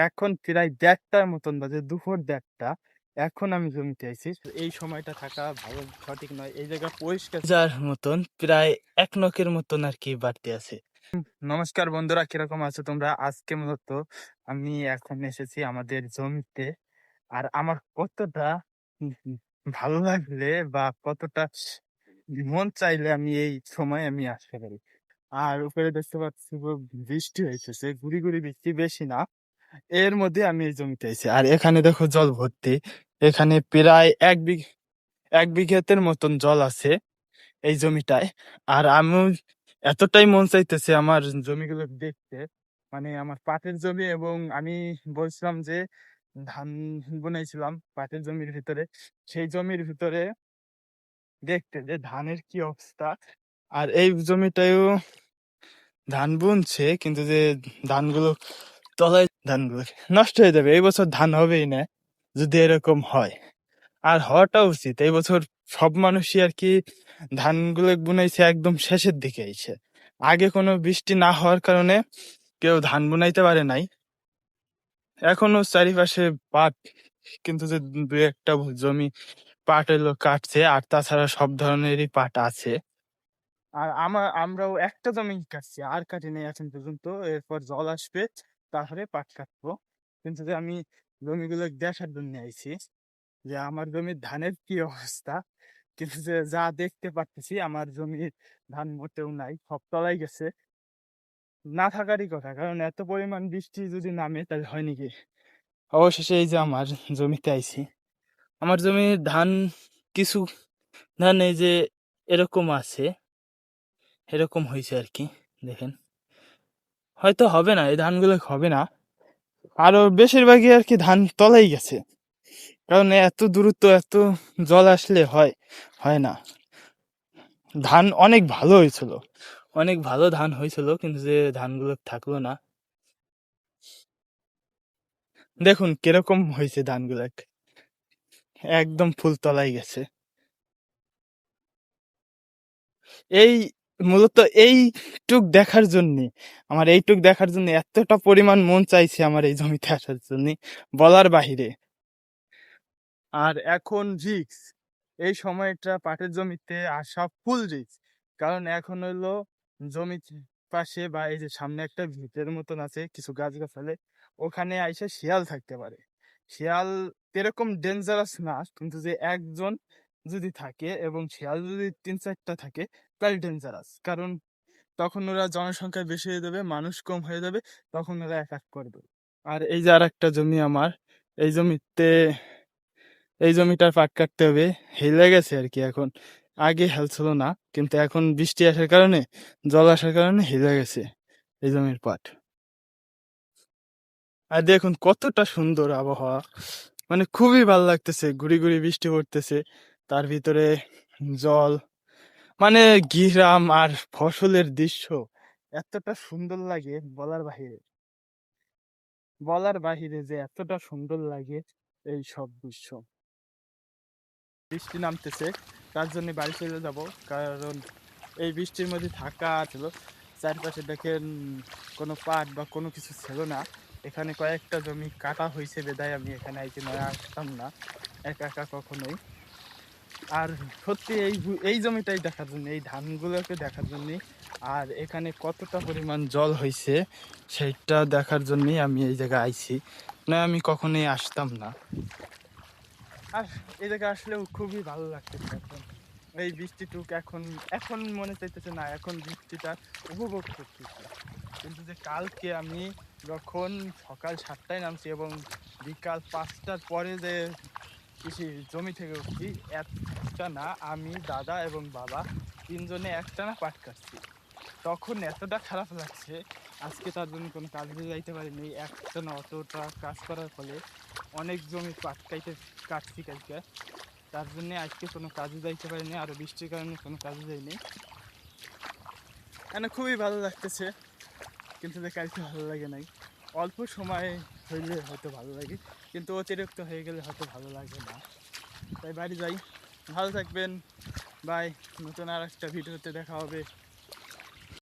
এখন প্রায় ১:৩০টার মতন বাজে, দুপুর ১:৩০। এখন আমি জমিতে আইছি। এই সময়টা থাকা ভালো সঠিক নয়। এই জায়গা পরিষ্কার যার মতন প্রায় ১ নখের মতন আরকি বাড়তি আছে। নমস্কার বন্ধুরা, কিরকম আছো তোমরা? আজকে মূলত আমি এখন এসেছি আমাদের জমিতে। আর আমার কতটা উম উম ভালো লাগলে বা কতটা মন চাইলে আমি এই সময় আমি আসতে পারি। আর উপরে দেখতে পাচ্ছি পুরো বৃষ্টি হইতেছে। গুড়ি, গুড়ি বৃষ্টি, বেশি না। এর মধ্যে আমি এই জমিতে আইছি। আর এখানে দেখো জল ভর্তি। এখানে প্রায় ১ বিঘাতের মতন জল আছে এই জমিটায়। আর আমি এতটাই মন চাইতেছে আমার জমিগুলো দেখতে। মানে আমার পাটের জমি, এবং আমি বলছিলাম যে ধান বুনাইছিলাম পাটের জমির ভিতরে। সেই জমির ভিতরে দেখতে যে ধানের কি অবস্থা। আর এই জমিটায়ও ধান বুনছে, কিন্তু যে ধানগুলো তলায়, ধানগুলো নষ্ট হয়ে যাবে। এই বছর ধান হবেই না যদি এরকম হয়। আর হওয়াটা উচিত। এই বছর সব মানুষই আর কি ধানগুলো বুনাইছে একদম শেষের দিকে এসে। আগে কোনো বৃষ্টি না হওয়ার কারণে কেউ ধান বুনাইতে পারে নাই। এখনো চারিপাশে পাট, কিন্তু যে দু একটা জমি পাট এলো কাটছে, আর তাছাড়া সব ধরনেরই পাট আছে। আর আমরাও একটা জমি কাটছি, আর কাটি নাই এখন পর্যন্ত। এরপর জল আসবে, তারপরে পাট কাটবো। কিন্তু যে আমি জমিগুলো দেখার জন্য আইছি যে আমার জমির ধানের কি অবস্থা। কিন্তু যে যা দেখতে পারতেছি, আমার জমির ধান মোটেও নাই, সব তলাই গেছে। না থাকারই কথা, কারণ এত পরিমাণ বৃষ্টি যদি নামে তাহলে হয় নাকি। অবশেষে এই যে আমার জমিতে আইছি। আমার জমির ধান, কিছু ধান এই যে এরকম আছে, এরকম হয়েছে আর কি। দেখেন, হয়তো হবে না, এই ধানগুলো হবে না। আরো বেশিরভাগই আর কি ধান তলাই গেছে, কারণ এত দূরত্ব, এত জল আসলে হয়, হয় না। ধান অনেক ভালো হয়েছিল, অনেক ভালো ধান হয়েছিল, কিন্তু যে ধানগুলো থাকলো না। দেখুন কিরকম হয়েছে ধানগুলো, একদম ফুল তলাই গেছে। এই মূলত এইটুক দেখার জন্য, আমার এইটুক দেখার জন্য এতটা পরিমাণ মন চাইছে আমার এই জমিতে আসার জন্য, বলার বাহিরে। আর এখন রিক্স, এই সময়টা পাটের জমিতে আসা ফুল রিক্স। কারণ এখন হইলো জমি পাশে বা এই যে সামনে একটা ভিতের মতন আছে, কিছু গাছগাছালি, ওখানে আইসে শিয়াল থাকতে পারে। শিয়াল এরকম ডেঞ্জারাস না, কিন্তু যে একজন যদি থাকে এবং শিয়াল যদি ৩-৪টা থাকে, তাহলে ডেঞ্জারাস। কারণ তখন ওরা জনসংখ্যা বেশি হয়ে যাবে, মানুষ কম হয়ে যাবে, তখন ওরা অ্যাটাক করবে। আর এই যে আর একটা জমি আমার, এই জমিতে, এই জমিটার পাট কাটতে হবে, হেলে গেছে আর কি এখন। আগে হেলছিল না, কিন্তু এখন বৃষ্টি আসার কারণে, জল আসার কারণে হেলে গেছে এই জমির পাট। আর দেখুন কতটা সুন্দর আবহাওয়া, মানে খুবই ভালো লাগতেছে। গুড়ি গুড়ি বৃষ্টি পড়তেছে, তার ভিতরে জল, মানে গ্রাম আর ফসলের দৃশ্য এতটা সুন্দর লাগে, বলার বাহিরে। বলার বাহিরে যে এতটা সুন্দর লাগে এই সব দৃশ্য। বৃষ্টি নামতেছে, তার জন্য বাড়ি চলে যাব। কারণ এই বৃষ্টির মধ্যে থাকা ছিল, চারপাশে দেখেন কোনো পাট বা কোনো কিছু ছিল না। এখানে কয়েকটা জমি কাটা হয়েছে বেদায় আমি এখানে আইতে নয় আসতাম না একা একা কখনোই। আর সত্যি এই জমিটাই দেখার জন্য, এই ধানগুলোকে দেখার জন্য, আর এখানে কতটা পরিমাণ জল হয়েছে সেইটা দেখার জন্যই আমি এই জায়গায় আইছি, না আমি কখনোই আসতাম না। আর এই জায়গায় আসলেও খুবই ভালো লাগতেছে এখন। এই বৃষ্টিটুক এখন, এখন মনে চাইতেছে না এখন বৃষ্টিটা উপভোগ করতেছি। কিন্তু যে কালকে আমি যখন সকাল 7টায় নামছি এবং বিকাল 5টার পরে যে কৃষি জমি থেকে উঠছি, একটা না, আমি, দাদা এবং বাবা তিনজনে একটানা পাট কাটছি। তখন এতটা খারাপ লাগছে, আজকে তার জন্য কোনো কাজে যাইতে পারিনি। একটানা অতটা কাজ করার ফলে অনেক জমি পাট কাটছি কালকে, তার জন্য আজকে কোনো কাজে যাইতে পারিনি, আরো বৃষ্টির কারণে কোনো কাজে যাইনি। মানে খুবই ভালো লাগতেছে, কিন্তু যে কালকে ভালো লাগে নাই। অল্প সময় হইলে হয়তো ভালো লাগে, কিন্তু অতিরিক্ত হয়ে গেলে হয়তো ভালো লাগে না। তাই বাড়ি যাই, ভালো থাকবেন, বাই। নতুন আর একটা ভিডিওতে দেখা হবে।